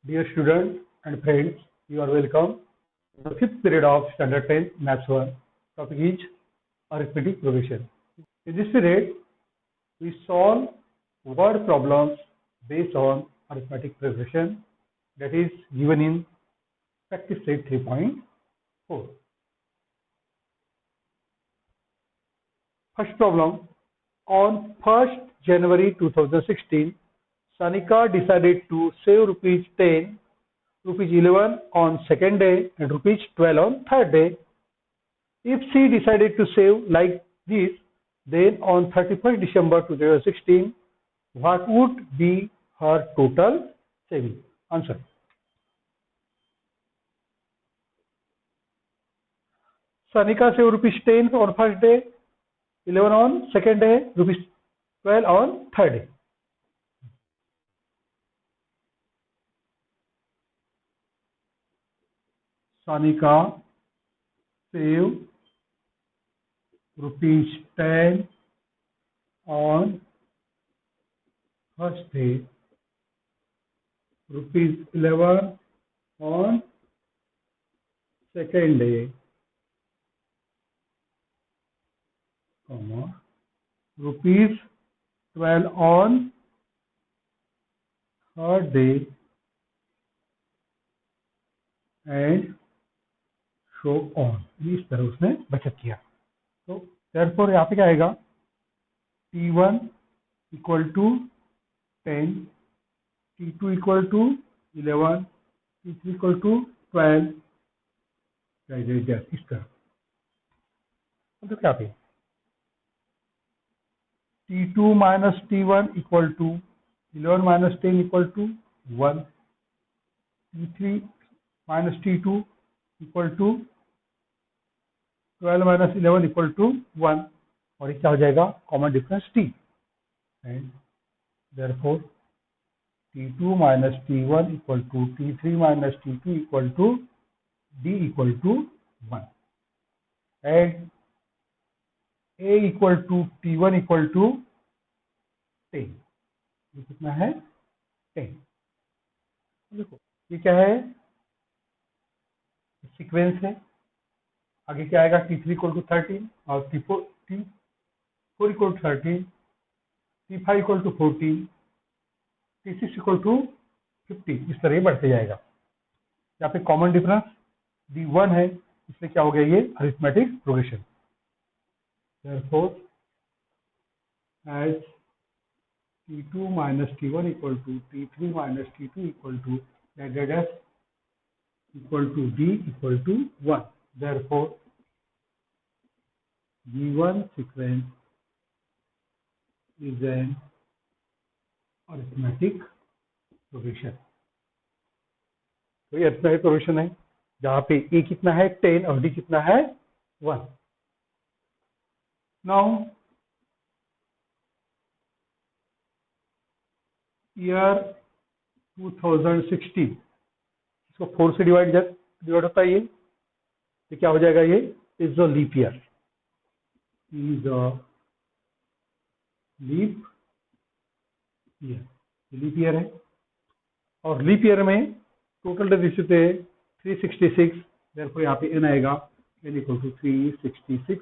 Dear students and friends, you are welcome to the fifth period of Standard 10 Maths 1. Topic is arithmetic progression. In this period, we solve word problems based on arithmetic progression that is given in practice set 3.4. First problem, on 1st January 2016, Sanika decided to save rupees 10, rupees 11 on second day and rupees 12 on third day. If she decided to save like this, then on 31st December 2016, what would be her total saving? Answer. Sanika saved rupees 10 on first day, 11 on second day, rupees 12 on third day. Sanika saved rupees 10 on first day, rupees 11 on second day, rupees 12 on third day and show on. इस तरह उसने बचत किया. तो therefore यहाँ पे क्या आएगा, T1 equal to 10, T2 equal to 11, T3 equal to 12, इस तरह. तो क्या पे T2 minus T1 equal to 11 minus 10 equal to 1, T3 minus T2 equal to 12 minus 11 equal to 1, और ये क्या हो जाएगा, common difference T, and therefore T2 minus T1 equal to T3 minus T2 equal to D equal to 1, and A equal to T1 equal to 10. ये कितना है, 10. देखो ये क्या है, सीक्वेंस है. आगे क्या आएगा, T3 इक्वल टू 13 और T4 equal to 13, T5 equal to 14, T6 equal to 50. इस तरह बढ़ते जाएगा. यहाँ पे कॉमन डिफरेंस D1 है, इसलिए क्या हो गया, ये arithmetic progression. Therefore, as T2 minus T1 equal to T3 minus T2 equal to dash equal to D equal to 1. Therefore, D1 sequence is an arithmetic progression. तो ये अरिथमेटिक प्रोग्रेशन है जहाँ पे A कितना है 10 और D कितना है 1. Now year 2016, इसको 4 से डिवाइड होता है, ये क्या हो जाएगा, ये is a leap year, leap year है. और लीप ईयर में टोटल डेज थे 366. देयरफॉर यहाँ पे n आएगा, n equal to 366.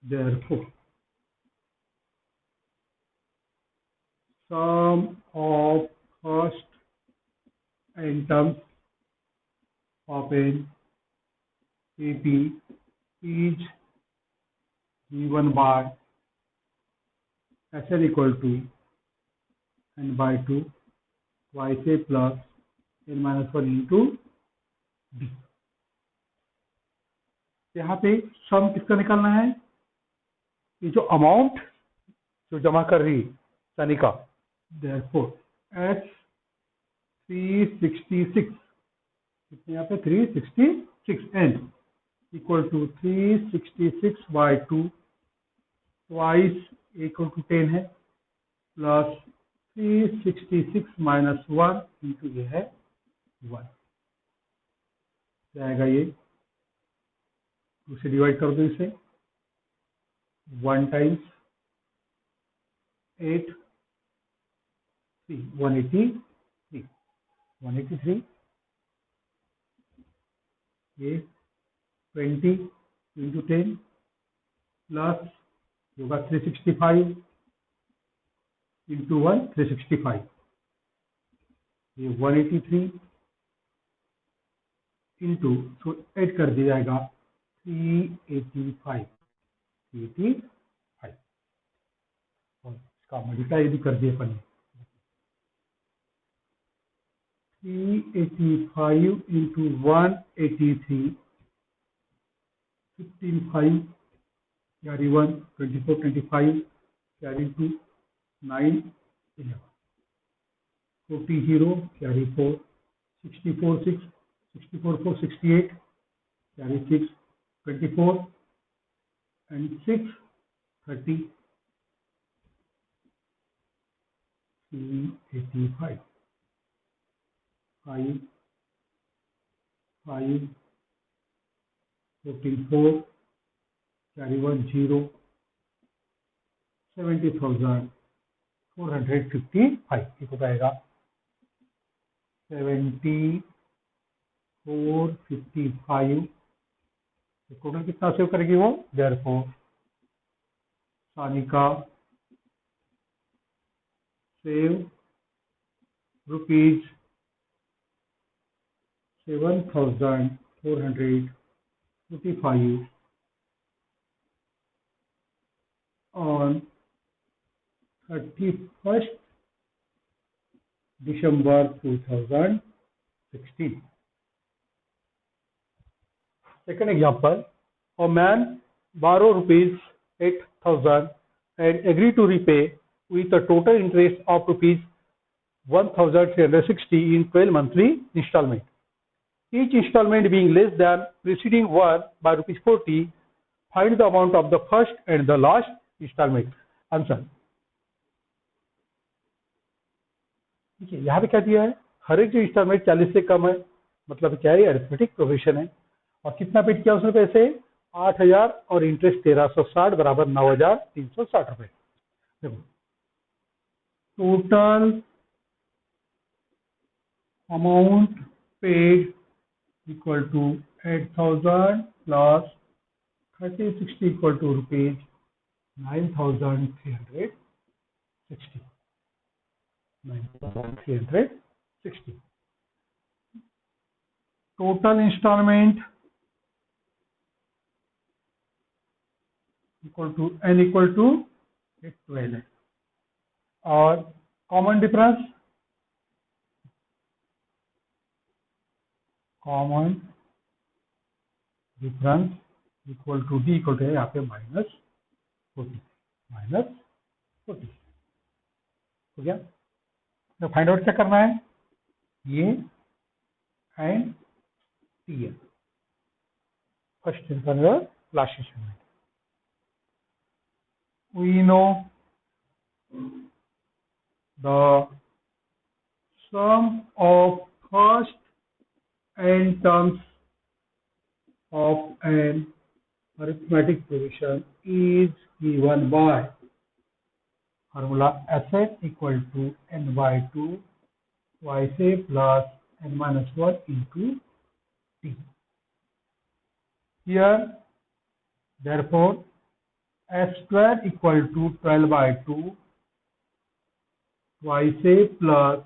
Therefore, sum of first n terms of an AP is given by Sn equal to n by 2 yc plus n minus 1 into d. यहाँ पे सम किसका निकालना है, ये जो अमाउंट जो जमा कर रही सनिका. Therefore, S 366, यहाँ पे 366 n equal to 366 by 2 twice equal to 10 है, प्लस 366 माइनस 1 इंटू ये है 1. क्या आएगा, ये 2 से डिवाइड कर दो इसे, 1 टाइम्स 183 ये 20 into 10 प्लस होगा 365 into 1 365 ये 183 into तो ऐड कर दिया जाएगा 385 और इसका मल्टीप्लाई भी कर दिए अपन 385 into 183 15 carry 1 24 25 carry 2 9 11 40 0 carry 4 64 6 64 4 68 carry 6 24 and 6 30 385 5 5 14 4 carry 1 0 70,455 ये हो जाएगा 7455 टोटल कितना सेव करेगी वो therefore Sanika save rupees 7,455 on 31st December 2016. Second example, a man borrow rupees 8,000 and agree to repay with a total interest of rupees 1,360 in 12 monthly installment. Each installment being less than preceding one by rupees 40, find the amount of the first and the last installment. Answer. ठीक है, यहाँ पे क्या दिया है, हर एक जो instalment 40 से कम है, मतलब क्या है, अरिथमेटिक प्रोविजन है। और कितना पेड किया उसने पैसे 8,000 और इंटरेस्ट 1,360 बराबर 9,360 रुपए। देखो total amount paid equal to 8,000 plus 3060 equal to rupees 9,360 9,360 total instalment equal to n equal to 12 है और common difference equal to d equal to है यहाँ पे -40 हो गया। तो फाइंड आउट क्या करना है, ये and T first instalment last instalment. We know the sum of first n terms of an arithmetic provision is given by formula Sn equal to n by 2 yc plus n minus 1 into t. Here, therefore, s square equal to 12 by 2 yc plus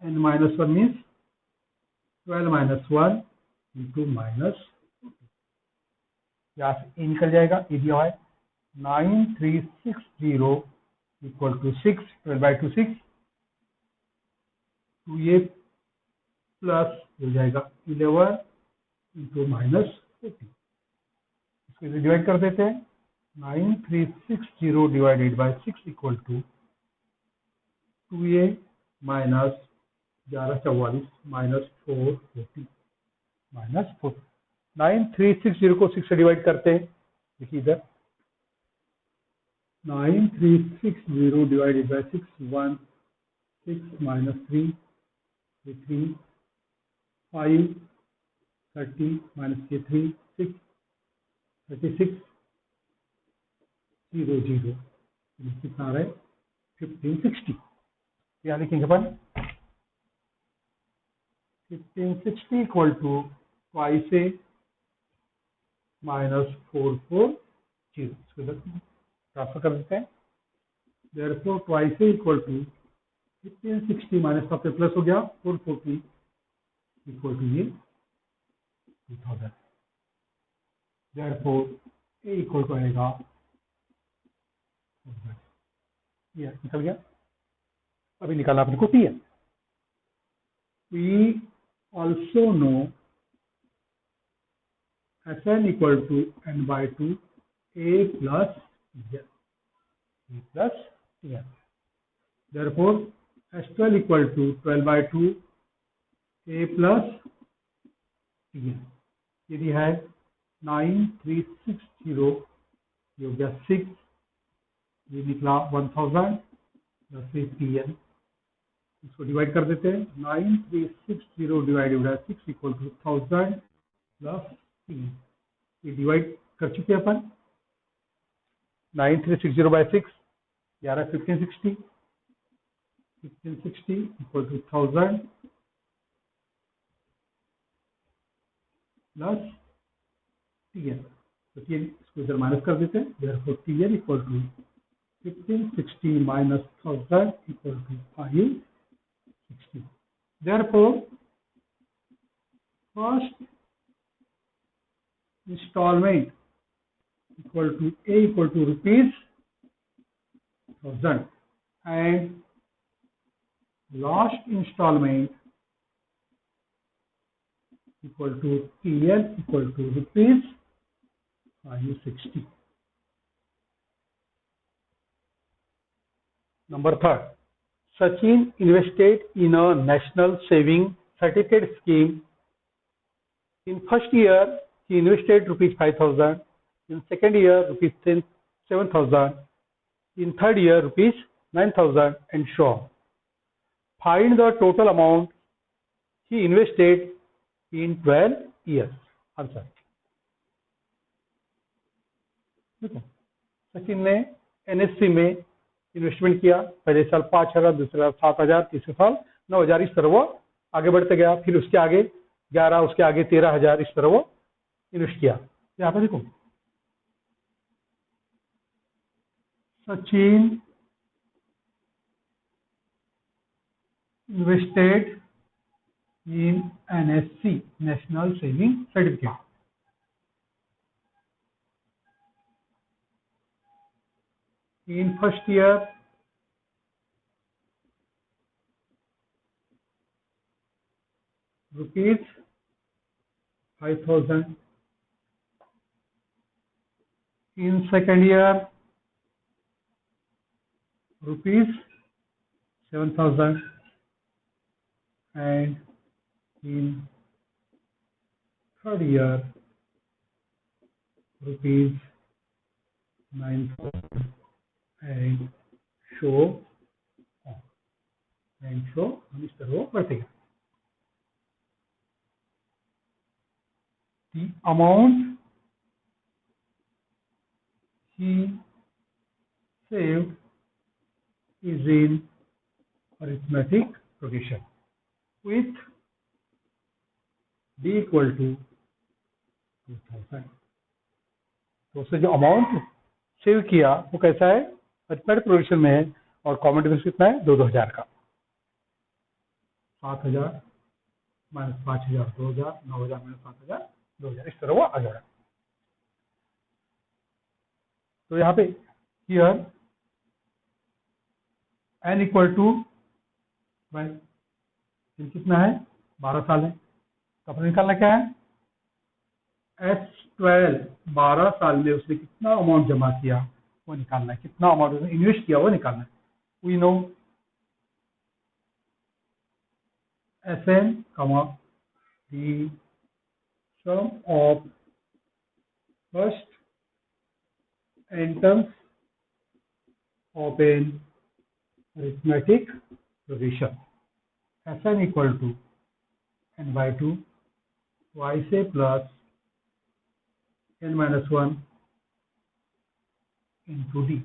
n minus 1 means 12 minus 1 into minus 2. यहाँ से ए निकल जाएगा, ए दिया हुआ है 9360 equal to 6 12 by 2 6 2a plus हो जाएगा 11 into minus 40। इसको डिवाइड कर देते हैं 9360 divided by 6 equal to 2a minus 1144 minus 440 minus 4। 9360 को 6 से डिवाइड करते हैं, देखिए इधर 9360 डिवाइडेड बाय 6 1 6 माइनस 3 3 5 30 माइनस 3 6 36 0 0 कितना आ रहा है 1560, यहाँ लिखेंगे अपन 1560 equal to twice a minus 440, इसको इधर ट्रांसफर कर देते हैं। Therefore twice a equal to 1560 minus का प्लस हो गया 440 इक्वल टू ये 2000। देयरफॉर ए इक्वल टू आएगा, ये निकल गया। अभी निकालना अपने को पी है। We also know Sn equal to n by two A plus Tn। Therefore S12 equal to 12 by two A plus Tn। यदि है 9360, ये हो गया 6, ये निकला 1000 प्लस Tn। इसको डिवाइड कर देते हैं। 9360 divided by 6 equal to 1000 plus Tn। ये डिवाइड कर चुके हैं अपन। 9360 बाय 6 ये आ रहा है 1560। 1560 इक्वल टू 1000 प्लस Tn। तो Tn इसको इधर माइनस कर देते हैं। Therefore Tn equal to 1560 minus 1000 equal to 560। Therefore first installment equal to A equal to rupees 1000 and last installment equal to Tn equal to rupees 560. Number 3. Sachin invested in a national saving certificate scheme. In first year, he invested rupees 5,000. In second year, rupees 7,000. In third year, rupees 9,000, and so on. Find the total amount he invested in 12 years. Answer. देखो, सचिन ने NSC में investment किया। पहले साल 5,000, दूसरे साल 7,000, तीसरे साल 9,000, इस तरह वो आगे बढ़ते गया। फिर उसके आगे 11, उसके आगे 13,000, इस तरह वो इन्वेस्ट किया। यहाँ पर देखो, Sachin invested in NSC, national saving certificate. In first year, rupees 5,000. In second year, rupees 7,000, and in third year, rupees 9,000, and show हम इस तरह बढ़ते गए। The amount he saved is in arithmetic progression with D equal to 2,000। तो उससे जो amount save किया वो कैसा है, अरिथमेटिक प्रोग्रेशन में है, और कॉमन डिफरेंस कितना है, 2,000 का। 7,000 माइनस 5,000 2,000, 9,000 माइनस 7,000 2,000, इस तरह वो आगे बढ़ा। तो यहाँ पे here n equal to by कितना है, 12 साल है। तो अपने निकालना क्या है, S12 12 साल में उसने कितना अमाउंट जमा किया वो निकालना है, कितना अमाउंट उसने इन्वेस्ट किया वो निकालना है। We know Sn, the sum of first n terms of an arithmetic progression. Sn equal to n by 2 twice a plus n minus 1 into d.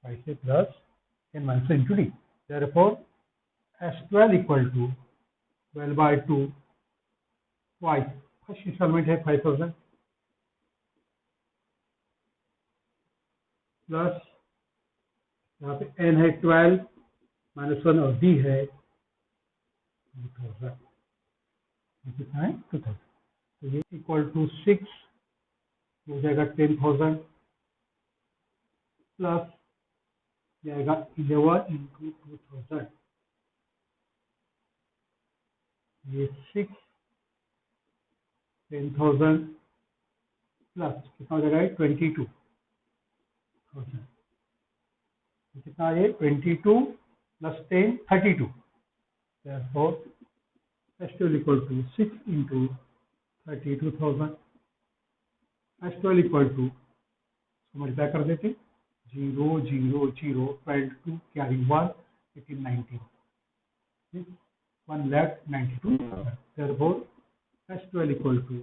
5 plus n minus into d. Therefore, S12 equal to 12 by 2 twice. First installment है 5000 plus यहाँ पे n है 12 -1 और d है 2000. कितना है 2000. तो ये इक्वल टू 6 हो जाएगा 10,000 प्लस जाएगा 11 इंटू 2000. ये 6 10,000 प्लस कितना हो जाएगा 22,000. कितना ये 22 plus 10 32. Therefore, S12 equal to 6 into 32,000. S12 equal to multiply कर देते 0 0 0 22 carry 1 18 19 1,92,000. Therefore, S12 equal to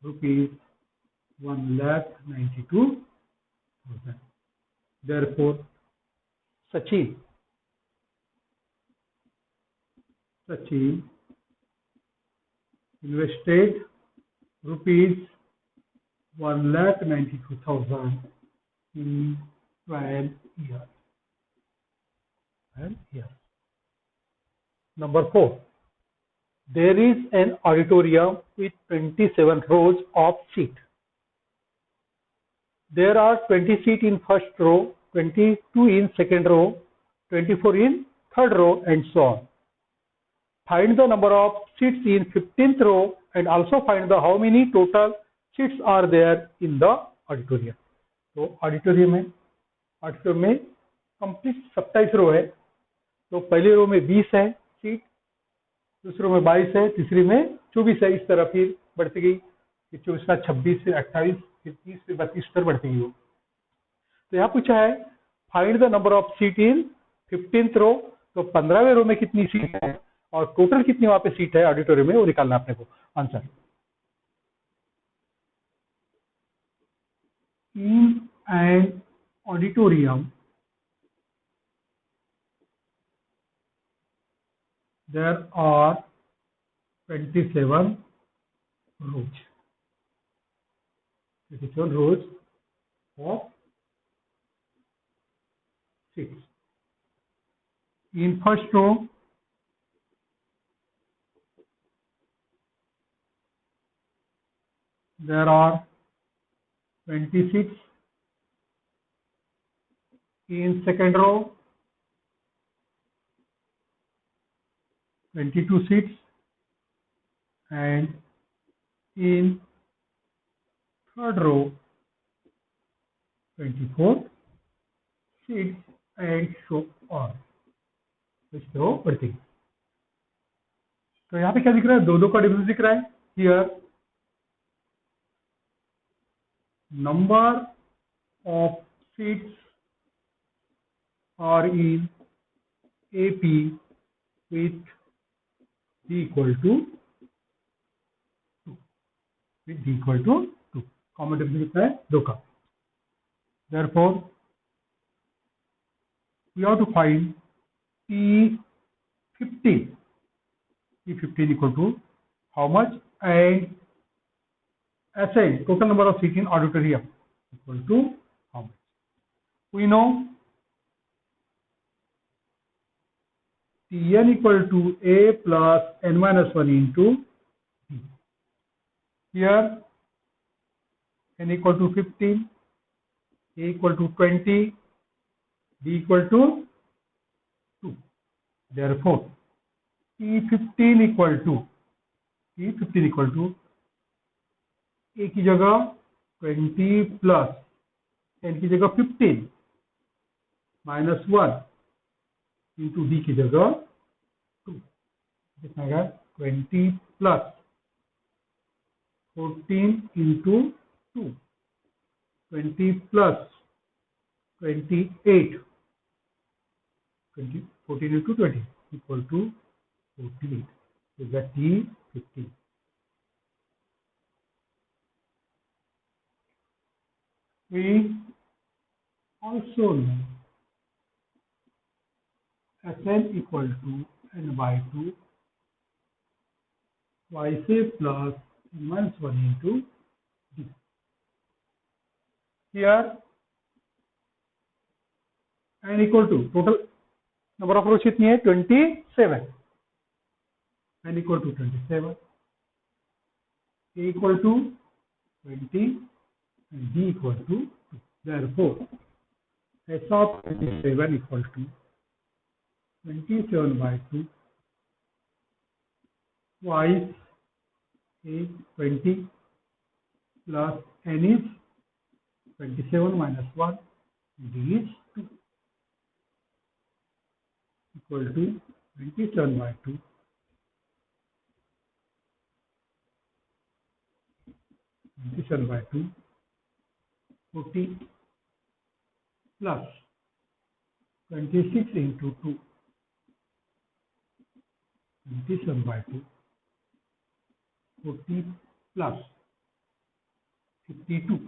rupees 1,92,000. Therefore, Sachin invested rupees 1,92,000 in 12 years. Number 4. There is an auditorium with 27 rows of seats. There are 20 seats in first row, 22 in second row, 24 in third row, and so on. Find the number of seats in 15th row and also find the how many total seats are there in the auditorium. तो auditorium में complete 27 रो है. तो पहली रो में 20 है seat, दूसरी रो में 22 है, तीसरी में 24 है. इस तरह फिर बढ़ती गई, 24 का 26 फिर 28 फिर 30 फिर 32 तरह बढ़ती गई. तो यहाँ पूछा है find the number of seat in 15th रो. तो 15वें रो में कितनी सीट है और टोटल कितनी वहां पे सीट है ऑडिटोरियम में, वो निकालना अपने को. Answer in an auditorium there are 27 rows. 27 rows of seats. In first row there are 26. In second row 22 seats, and in third row 24 seats, and so on. इस रो बढ़ती. तो यहाँ पे क्या दिख रहा है, दो का डिफरेंस दिख रहा है. Here number of seats are in AP with D equal to 2. With D equal to 2. Common difference कितना है, 2 का. Therefore, we have to find T15. T15 equal to how much, and SN, total number of seats in auditorium, equal to how much. We know Tn equal to A plus n minus 1 into D. Here n equal to 15, A equal to 20, D equal to 2. Therefore, T15 equal to A की जगह 20 plus n की जगह 15 minus 1 into D की जगह 2. कितना है 20 plus 14 into 2, 20 plus 28, 14 into 20 equal to 48. So that T15. We also know Sn equal to n by 2 yc plus n minus 1 into d. Here n equal to total number of rows कितनी है 27. n equal to 27, a equal to 20 and d equal to 2. Therefore, s of 27 equal to 27 by 2 twice a 20 plus n is 27 minus 1, d is 2 equal to 27 by 2 27 by 2 40 plus 26 into 2 27 by 2 40 plus 52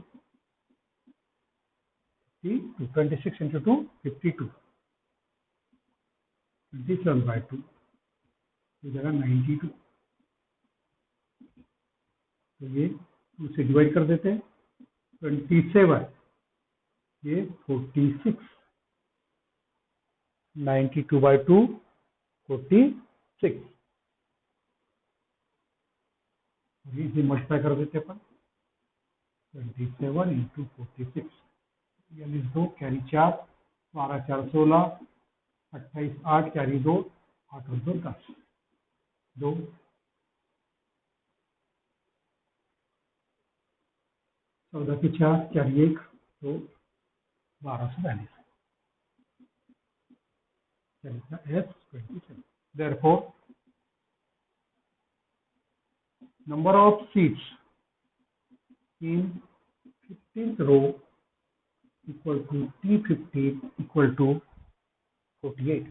26 into 2 52 27 by 2 हो जाएगा 92. तो ये 2 से divide कर देते हैं. 27 ये 46 92 by 2 46. इसे मल्टीप्लाई कर देते अपन 27 इंटू 46 यानी 2 कैरी 4 12 4 16 28 8 कैरी 2 8 और 2 10 2 14 की 4 कैरी 1 तो 1242 S27. Therefore, number of seats in 15th row equal to T15 equal to 48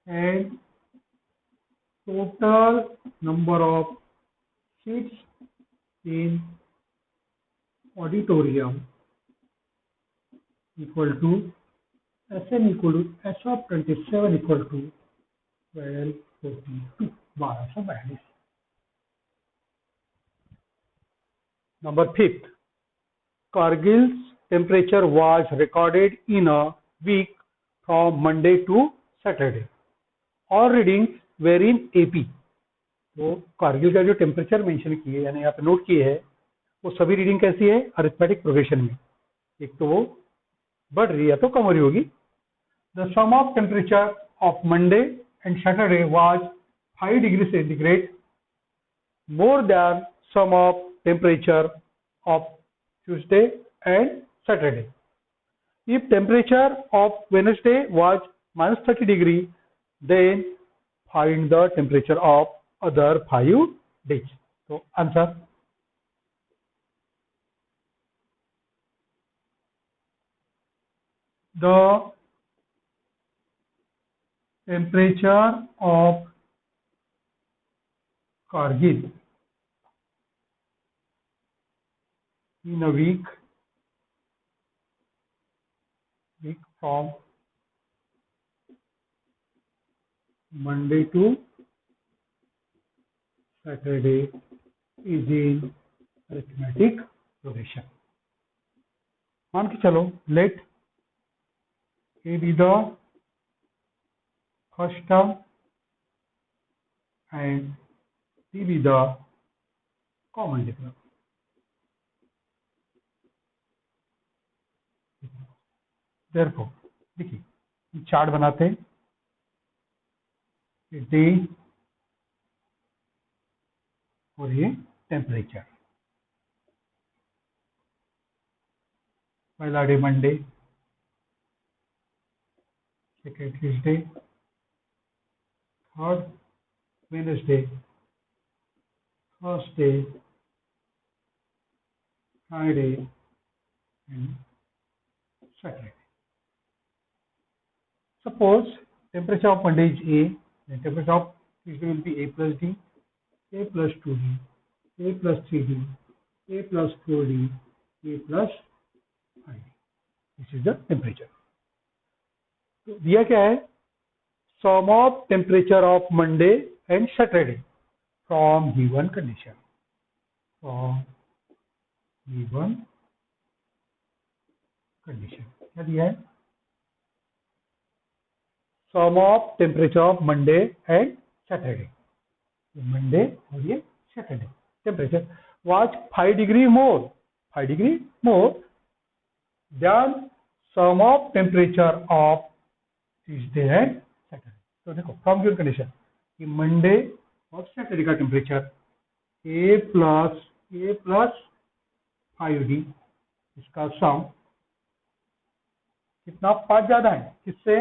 and total number of seats in auditorium equal to Sn equal to S of 27 equal to 1242 1242. Number 5th, Kargil's temperature was recorded in a week from Monday to Saturday. All readings were in AP. तो कारगिल का जो temperature mention किए यानी यहाँ पे note किए है वो सभी रीडिंग कैसी है अरिथमेटिक प्रोग्रेशन में. एक तो वो बढ़ रही है तो कम हो रही होगी. The sum of temperature of Monday and Saturday was 5 degree centigrade more than sum of temperature of Tuesday and Saturday. If temperature of Wednesday was minus 30 degree, then find the temperature of other 5 days. So answer. The temperature of Kargil in a week from Monday to Saturday is in arithmetic progression. मान के चलो let A be the first term and C be the common difference. Therefore, देखिए chart बनाते हैं. Day और ये temperature. पहला day Monday, second Tuesday, third Wednesday, Thursday, Friday and Saturday. Suppose temperature of Monday is A, then temperature of Tuesday will be A plus D, A plus 2D, A plus 3D, A plus 4D, A plus 5D. This is the temperature. तो दिया क्या है, sum of temperature of Monday and Saturday from given condition, from given condition क्या दिया है, sum of temperature of Monday and Saturday, Monday और ये Saturday temperature was 5 degree more, 5 degree more than sum of temperature of Tuesday and Saturday. तो देखो from given condition कि Monday और Saturday का टेम्परेचर ए प्लस 5D, इसका सम कितना 5 ज्यादा है किससे,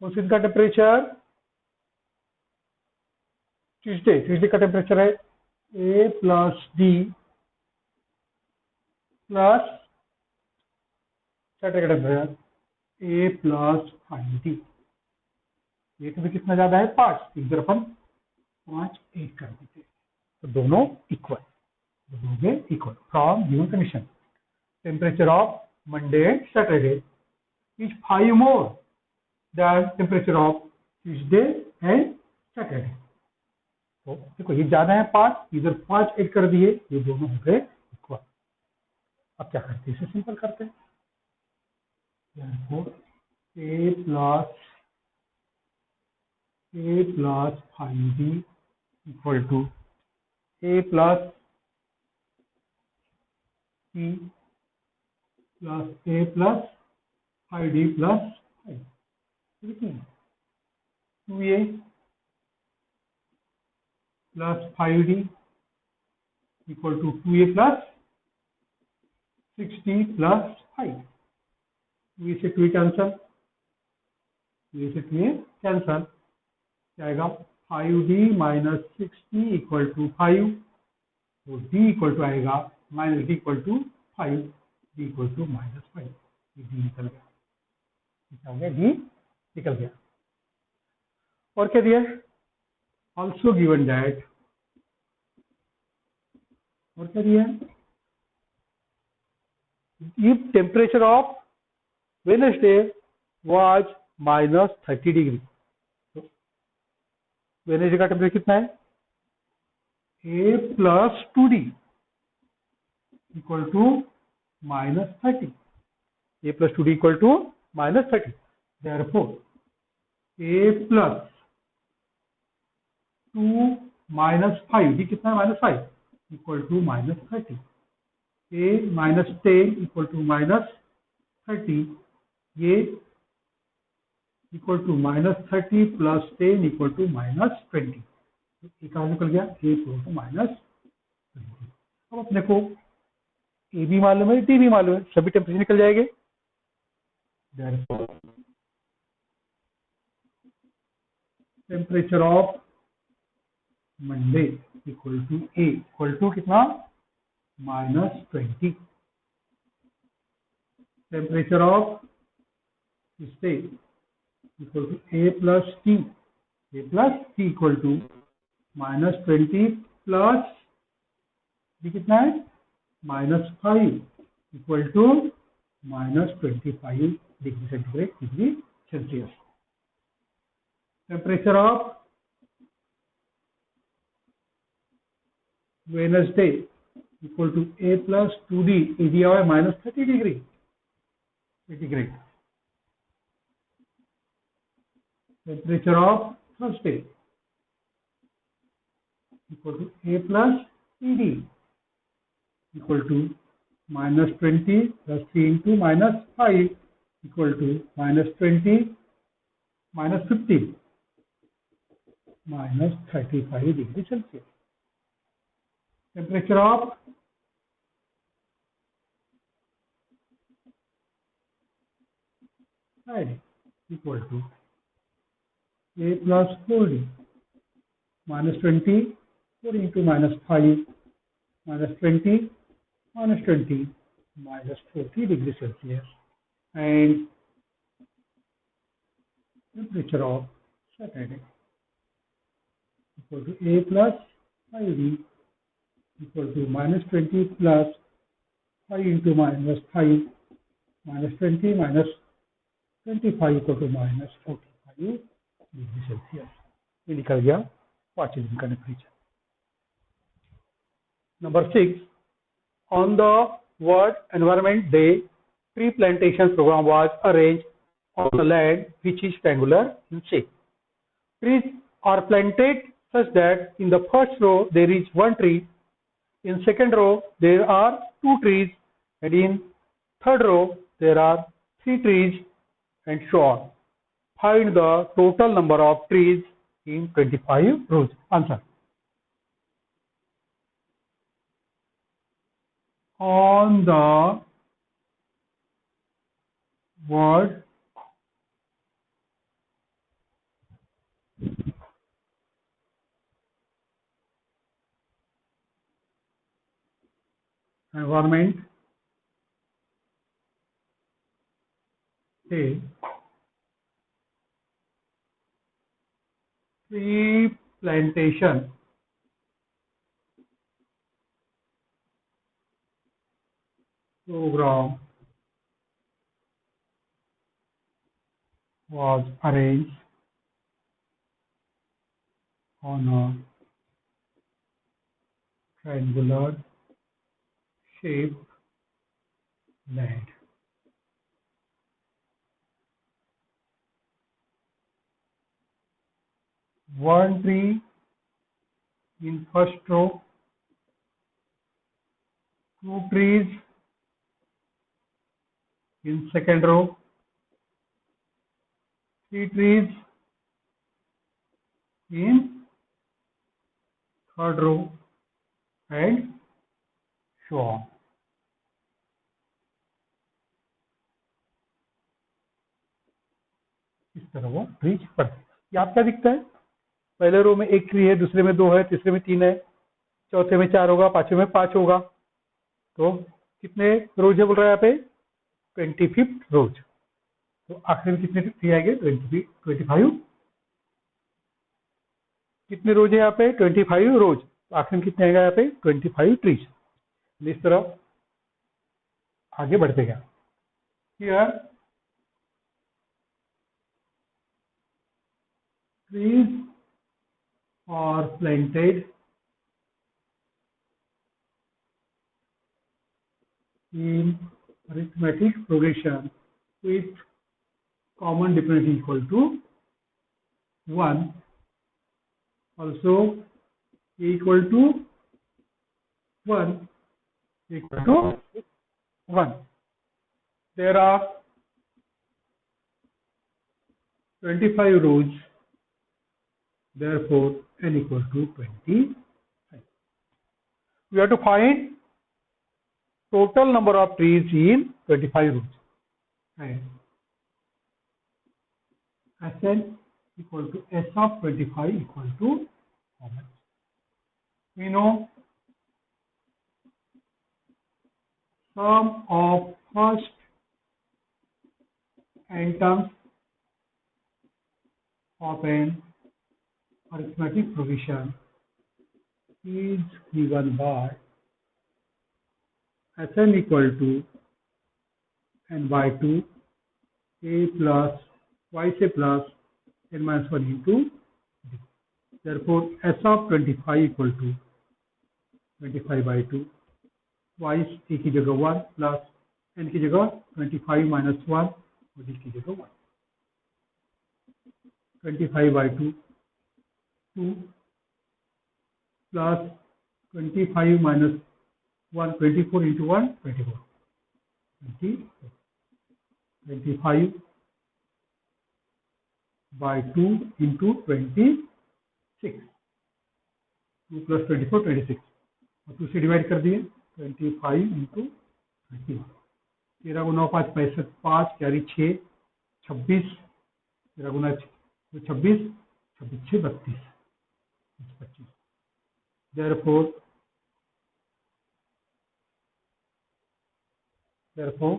कौन सी का टेम्परेचर, ट्यूसडे का टेम्परेचर है A plus D plus Saturday का टेम्परेचर ए प्लस 5D, ये भी कितना ज्यादा है 5, इधर अपन 5 1 कर देते, तो दोनों equal, from given condition temperature of Monday and Saturday is 5 more than temperature of Tuesday and Saturday. तो देखो ये ज्यादा है 5, इधर 5 ऐड कर दिए, ये दोनों हो गए इक्वल। अब क्या करते हैं, इसे सिंपल करते हैं, A plus 5D equal to A plus T plus A plus 5D plus 5, 2A plus 5D equal to 2A plus 6D plus 5, 2A से 2A कैंसल, 2A से 2A कैंसल, क्या आएगा 5D minus 6D equal to 5, तो D equal to आएगा minus D equal to 5, D equal to minus 5, D निकल गया, D निकल गया। और क्या दिया है, ऑल्सो गिवन दैट, और क्या दिया है, if temperature of Wednesday was minus 30 degree, तो वेनेसडे का टेम्परेचर कितना है, A plus 2D equal to minus 30, A plus 2D equal to minus 30, therefore A plus 2 minus 5, D कितना है minus 5 equal to minus 30, A minus 10 equal to minus 30, ये equal to minus 30 plus 10 equal to minus 20, ये कहाँ निकल गया, ए equal to minus 20। अब अपने को ए भी मालूम है, डी भी मालूम है, सभी टेम्परेचर निकल जाएंगे, temperature of Monday equal to A equal to कितना minus 20, temperature of Tuesday equal to A plus T equal to minus 20 plus D कितना है minus 5 equal to minus 25 degree centigrade degree Celsius. Temperature of Wednesday equal to A plus 2D, A दिया हुआ है minus 30 degree centigrade. Temperature of Thursday equal to A plus 3D equal to minus 20 plus 3 into minus 5 equal to minus 20 minus 15 minus 35 degree Celsius. Temperature of Friday equal to A plus 4D minus 20 4 into minus 5 minus 20 minus 40 degree Celsius, and temperature of Saturday equal to A plus 5D equal to minus 20 plus 5 into minus 5 minus 20 minus 25 equal to minus 45 degree Celsius. ये निकल गया partial इनका टेम्परेचर। Number 6, on the World Environment Day, tree plantation program was arranged on the land which is triangular in shape. Trees are planted such that in the first row there is one tree, in second row there are two trees, and in third row there are three trees, and so on. Find the total number of trees in 25 rows. Answer. On the World Environment Day, tree plantation program was arranged on a triangular shaped land. One tree in first row, two trees in second row, three trees in third row, and so on. इस तरह वो trees पढ़ते हैं। ये आप क्या दिखता है? पहले रो में एक ट्री है, दूसरे में दो है, तीसरे में तीन है, चौथे में चार होगा, पांचवें में पांच होगा। तो कितने रोज है बोल रहा है यहाँ पे? 25 रोज। तो आखिर में कितने ट्री आएंगे? 25। कितने रोज है यहाँ पे? 25 रोज। तो आखिर में कितने आएगा यहाँ पे? 25 ट्रीज। इस तरह आगे बढ़ते गया। Here trees are planted in arithmetic progression with common difference equal to 1. Also equal to 1 equal to 1. There are 25 rows, therefore n equal to 25. We have to find total number of trees in 25 rows, and Sn equal to S of 25 equal to how much? We know sum of first n terms of an arithmetic progression is given by Sn equal to n by 2 a plus y से plus n minus 1 into d. Therefore, S of 25 equal to 25 by 2, y a की जगह 1 plus n की जगह 25 minus 1 और d की जगह 1. 25 by 2, 2 plus 25 minus 1, 24 into 1, 24. 25 by 2 into 26. 2 plus 24, 26. और 2 से डिवाइड कर दिए 25 into 31. 13 Guna 5 65, 5 carry 6 26, 13 Guna 26, 26 6 32, 25. Therefore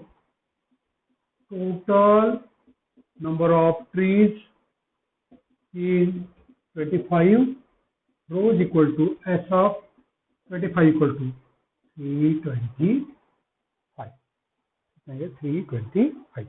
total number of trees in 25 rows equal to S of 25 equal to 325. 325.